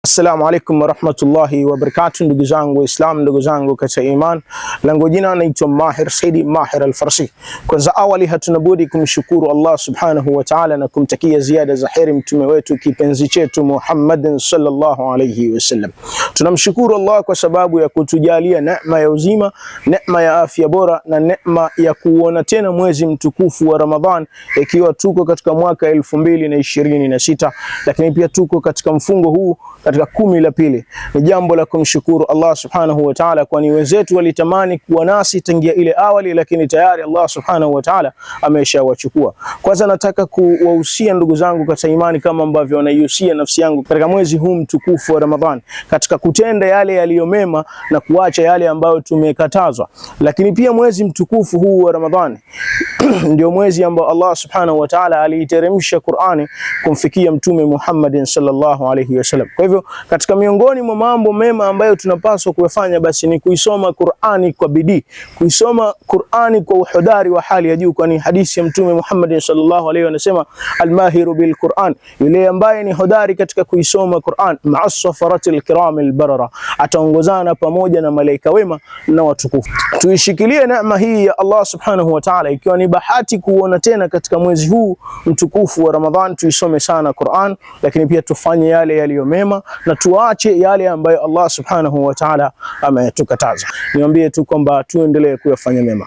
Assalamu alaikum warahmatullahi wabarakatuh, ndugu zangu Waislamu, ndugu zangu katika iman. Langu jina naitwa Mahir Saidi Mahir Al-Farsi. Kwanza awali hatuna budi kumshukuru Allah subhanahu wa ta'ala na kumtakia ziada za heri mtume wetu kipenzi chetu Muhammadin sallallahu alayhi wasallam. Tunamshukuru Allah kwa sababu ya kutujalia neema ya uzima, neema ya afya bora na neema ya kuona tena mwezi mtukufu wa Ramadhan, ikiwa tuko katika mwaka 2026, lakini pia tuko katika mfungo huu katika 10 la pili. Ni jambo la kumshukuru Allah subhanahu wa ta'ala, kwani wenzetu walitamani kuwa nasi tangia ile awali, lakini tayari Allah subhanahu wa ta'ala ameshawachukua. Kwanza nataka kuwahusia ndugu zangu katika imani, kama ambavyo naihusia nafsi yangu katika mwezi huu mtukufu wa Ramadhan, katika kutenda yale yaliyo mema na kuacha yale ambayo tumekatazwa. Lakini pia mwezi mtukufu huu wa Ramadhan ndio mwezi ambao Allah subhanahu wa ta'ala aliiteremsha Qur'ani kumfikia mtume Muhammadin sallallahu alayhi wasallam. Kwa hivyo katika miongoni mwa mambo mema ambayo tunapaswa kuyafanya basi ni kuisoma Qur'ani kwa bidii, kuisoma Qur'ani kwa uhodari wa hali ya juu, kwani hadithi ya mtume Muhammad sallallahu alayhi wanasema almahiru bil Qur'an, yule ambaye ni hodari katika kuisoma Qur'an, ma'as safaratil kiramil barara, ataongozana pamoja na malaika wema na watukufu. Tuishikilie neema hii ya Allah subhanahu wa ta'ala, ikiwa ni bahati kuona tena katika mwezi huu mtukufu wa Ramadhan. Tuisome sana Qur'an, lakini pia tufanye yale yaliyo mema na tuache yale ambayo Allah subhanahu wa ta'ala ametukataza. Niambie tu kwamba tuendelee kuyafanya mema.